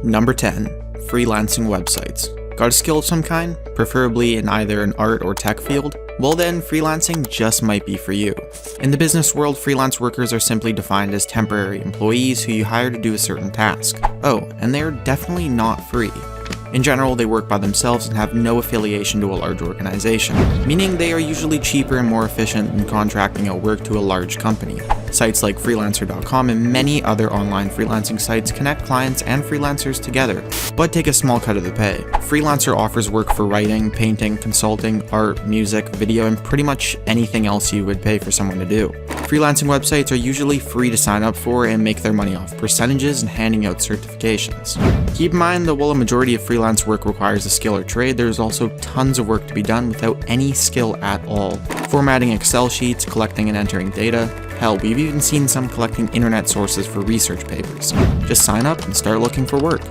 Number 10. Freelancing websites. Got a skill of some kind, preferably in either an art or tech field? Well then, freelancing just might be for you. In the business world, freelance workers are simply defined as temporary employees who you hire to do a certain task. Oh, and they're definitely not free. In general, they work by themselves and have no affiliation to a large organization, meaning they are usually cheaper and more efficient than contracting out work to a large company. Sites like freelancer.com and many other online freelancing sites connect clients and freelancers together, but take a small cut of the pay. Freelancer offers work for writing, painting, consulting, art, music, video, and pretty much anything else you would pay for someone to do. Freelancing websites are usually free to sign up for and make their money off percentages and handing out certifications. Keep in mind that while a majority of freelance work requires a skill or trade, there's also tons of work to be done without any skill at all. Formatting Excel sheets, collecting and entering data. Hell, we've even seen some collecting internet sources for research papers. Just sign up and start looking for work.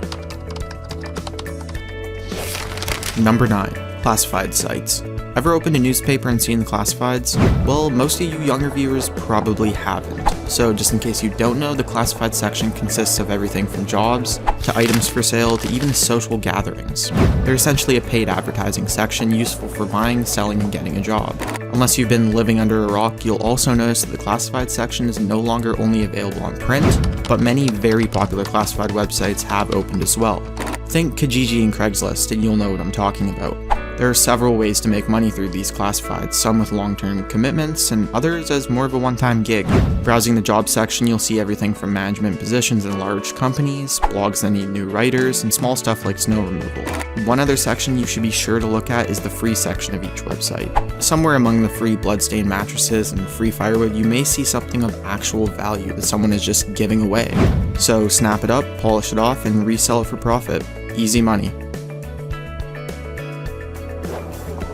Number 9. Classified sites. Ever opened a newspaper and seen the classifieds? Well, most of you younger viewers probably haven't. So just in case you don't know, the classified section consists of everything from jobs, to items for sale, to even social gatherings. They're essentially a paid advertising section useful for buying, selling, and getting a job. Unless you've been living under a rock, you'll also notice that the classified section is no longer only available on print, but many very popular classified websites have opened as well. Think Kijiji and Craigslist and you'll know what I'm talking about. There are several ways to make money through these classifieds, some with long-term commitments and others as more of a one-time gig. Browsing the job section, you'll see everything from management positions in large companies, blogs that need new writers, and small stuff like snow removal. One other section you should be sure to look at is the free section of each website. Somewhere among the free bloodstained mattresses and free firewood, you may see something of actual value that someone is just giving away. So snap it up, polish it off, and resell it for profit. Easy money.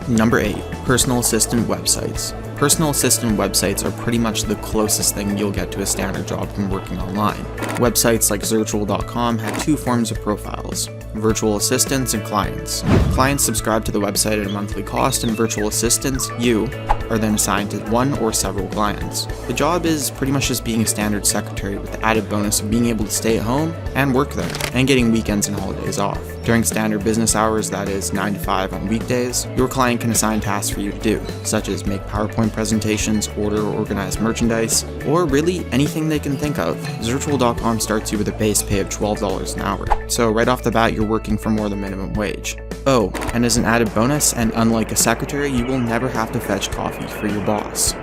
Number 8. Personal assistant websites. Personal assistant websites are pretty much the closest thing you'll get to a standard job when working online. Websites like Zirtual.com have two forms of profiles: virtual assistants and clients. Clients subscribe to the website at a monthly cost, and virtual assistants, you, are then assigned to one or several clients. The job is pretty much just being a standard secretary with the added bonus of being able to stay at home and work there, and getting weekends and holidays off. During standard business hours, that is 9 to 5 on weekdays, your client can assign tasks for you to do, such as make PowerPoint presentations, order or organize merchandise, or really anything they can think of. Zirtual.com starts you with a base pay of $12 an hour, so right off the bat you're working for more than minimum wage. Oh, and as an added bonus, and unlike a secretary, you will never have to fetch coffee for your boss.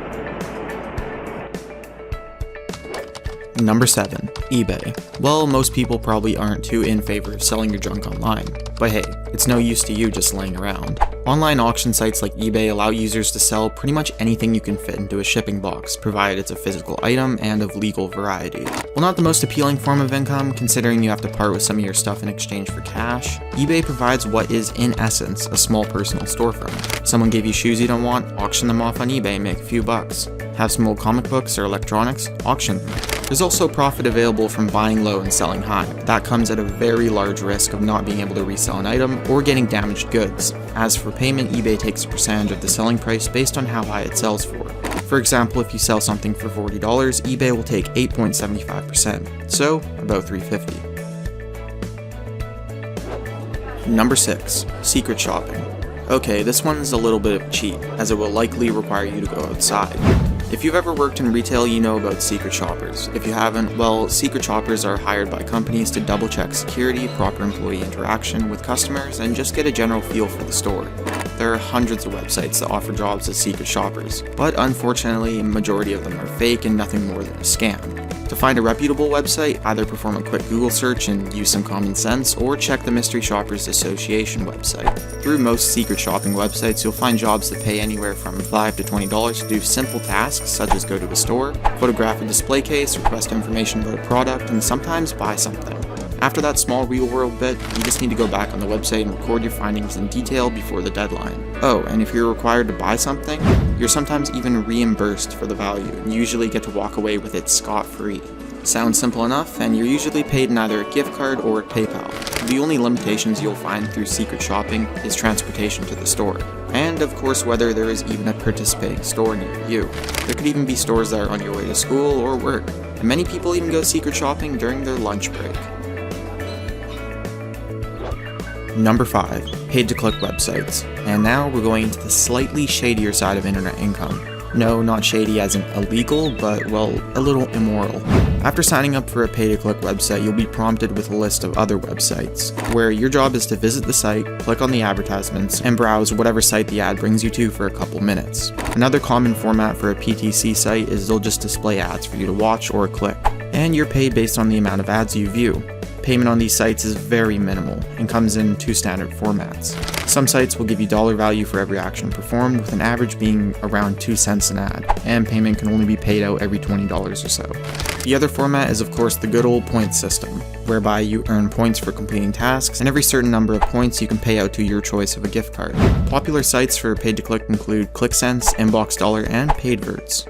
Number 7. eBay. Well, most people probably aren't too in favor of selling your junk online, but hey, it's no use to you just laying around. Online auction sites like eBay allow users to sell pretty much anything you can fit into a shipping box, provided it's a physical item and of legal variety. While not the most appealing form of income, considering you have to part with some of your stuff in exchange for cash, eBay provides what is, in essence, a small personal storefront. Someone gave you shoes you don't want, auction them off on eBay and make a few bucks. Have some old comic books or electronics, auction them. There's also profit available from buying low and selling high. That comes at a very large risk of not being able to resell an item or getting damaged goods. As for payment, eBay takes a percentage of the selling price based on how high it sells for. For example, if you sell something for $40, eBay will take 8.75%, so about $3.50. Number 6. Secret shopping. Okay, this one's a little bit of a cheat, as it will likely require you to go outside. If you've ever worked in retail, you know about secret shoppers. If you haven't, well, secret shoppers are hired by companies to double-check security, proper employee interaction with customers, and just get a general feel for the store. There are hundreds of websites that offer jobs as secret shoppers, but unfortunately, a majority of them are fake and nothing more than a scam. To find a reputable website, either perform a quick Google search and use some common sense, or check the Mystery Shoppers Association website. Through most secret shopping websites, you'll find jobs that pay anywhere from $5 to $20 to do simple tasks such as go to a store, photograph a display case, request information about a product, and sometimes buy something. After that small real-world bit, you just need to go back on the website and record your findings in detail before the deadline. Oh, and if you're required to buy something, you're sometimes even reimbursed for the value, and usually get to walk away with it scot-free. Sounds simple enough, and you're usually paid in either a gift card or PayPal. The only limitations you'll find through secret shopping is transportation to the store, and of course whether there is even a participating store near you. There could even be stores that are on your way to school or work, and many people even go secret shopping during their lunch break. Number 5. Pay-to-click websites. And now we're going into the slightly shadier side of internet income. No, not shady as in illegal, but, well, a little immoral. After signing up for a pay-to-click website, you'll be prompted with a list of other websites, where your job is to visit the site, click on the advertisements, and browse whatever site the ad brings you to for a couple minutes. Another common format for a PTC site is they'll just display ads for you to watch or click, and you're paid based on the amount of ads you view. Payment on these sites is very minimal and comes in 2 standard formats. Some sites will give you dollar value for every action performed, with an average being around 2 cents an ad, and payment can only be paid out every $20 or so. The other format is of course the good old points system, whereby you earn points for completing tasks, and every certain number of points you can pay out to your choice of a gift card. Popular sites for pay-to-click include ClickSense, Inbox Dollar, and Paidverts.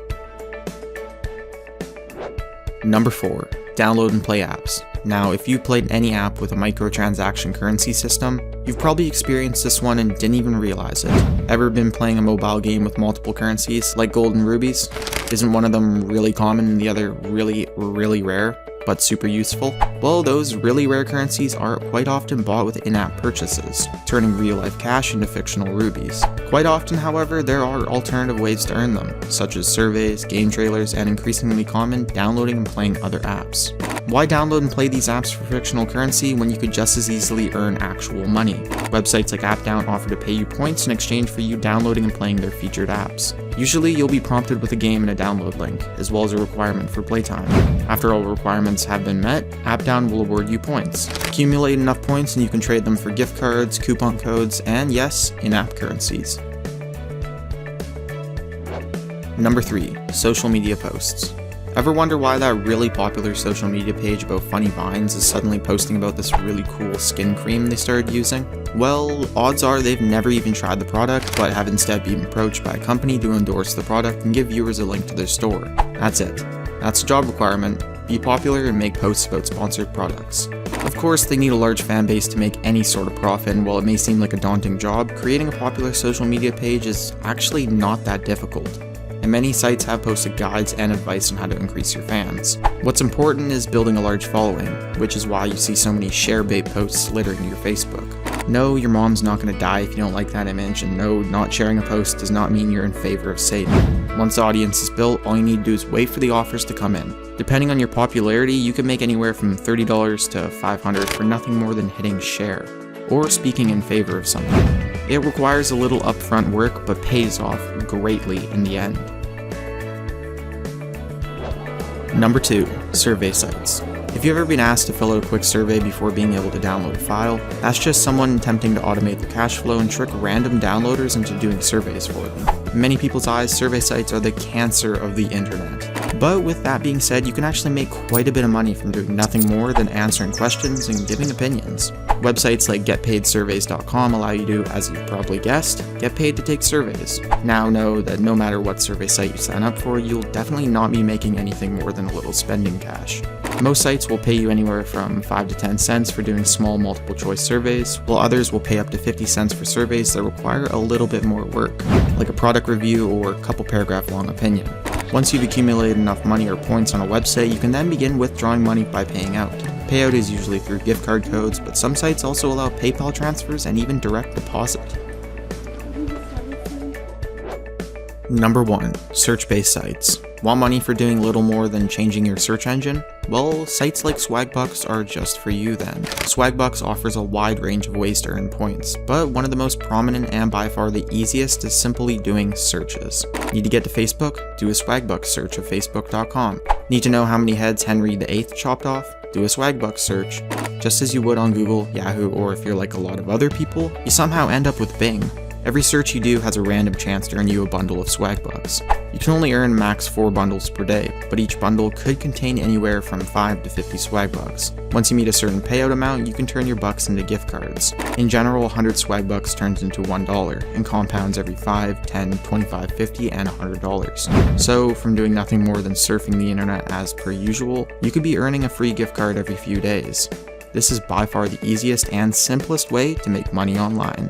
Number 4. Download and play apps. Now, if you played any app with a microtransaction currency system, you've probably experienced this one and didn't even realize it. Ever been playing a mobile game with multiple currencies, like gold and rubies? Isn't one of them really common and the other really, really rare, but super useful? Well, those really rare currencies are quite often bought with in-app purchases, turning real-life cash into fictional rubies. Quite often, however, there are alternative ways to earn them, such as surveys, game trailers, and increasingly common, downloading and playing other apps. Why download and play these apps for fictional currency when you could just as easily earn actual money? Websites like AppDown offer to pay you points in exchange for you downloading and playing their featured apps. Usually, you'll be prompted with a game and a download link, as well as a requirement for playtime. After all requirements have been met, AppDown will award you points. Accumulate enough points and you can trade them for gift cards, coupon codes, and yes, in-app currencies. Number 3. Social media posts. Ever wonder why that really popular social media page about funny vines is suddenly posting about this really cool skin cream they started using? Well, odds are they've never even tried the product, but have instead been approached by a company to endorse the product and give viewers a link to their store. That's it. That's the job requirement. Be popular and make posts about sponsored products. Of course, they need a large fan base to make any sort of profit, and while it may seem like a daunting job, creating a popular social media page is actually not that difficult. And many sites have posted guides and advice on how to increase your fans. What's important is building a large following, which is why you see so many share bait posts littering your Facebook. No, your mom's not going to die if you don't like that image, and no, not sharing a post does not mean you're in favor of Satan. Once the audience is built, all you need to do is wait for the offers to come in. Depending on your popularity, you can make anywhere from $30 to $500 for nothing more than hitting share, or speaking in favor of something. It requires a little upfront work, but pays off greatly in the end. Number 2. Survey sites. If you've ever been asked to fill out a quick survey before being able to download a file, that's just someone attempting to automate the cash flow and trick random downloaders into doing surveys for them. In many people's eyes, survey sites are the cancer of the internet. But with that being said, you can actually make quite a bit of money from doing nothing more than answering questions and giving opinions. Websites like getpaidsurveys.com allow you to, as you've probably guessed, get paid to take surveys. Now know that no matter what survey site you sign up for, you'll definitely not be making anything more than a little spending cash. Most sites will pay you anywhere from 5 to 10 cents for doing small multiple choice surveys, while others will pay up to 50 cents for surveys that require a little bit more work, like a product review or a couple paragraph long opinion. Once you've accumulated enough money or points on a website, you can then begin withdrawing money by paying out. Payout is usually through gift card codes, but some sites also allow PayPal transfers and even direct deposit. Number 1. Search-based sites. Want money for doing little more than changing your search engine? Well, sites like Swagbucks are just for you then. Swagbucks offers a wide range of ways to earn points, but one of the most prominent and by far the easiest is simply doing searches. Need to get to Facebook? Do a Swagbucks search of facebook.com. Need to know how many heads Henry VIII chopped off? Do a Swagbucks search. Just as you would on Google, Yahoo, or if you're like a lot of other people, you somehow end up with Bing. Every search you do has a random chance to earn you a bundle of Swagbucks. You can only earn max 4 bundles per day, but each bundle could contain anywhere from 5 to 50 Swagbucks. Once you meet a certain payout amount, you can turn your bucks into gift cards. In general, 100 Swagbucks turns into $1, and compounds every 5, 10, 25, 50, and $100. So, from doing nothing more than surfing the internet as per usual, you could be earning a free gift card every few days. This is by far the easiest and simplest way to make money online.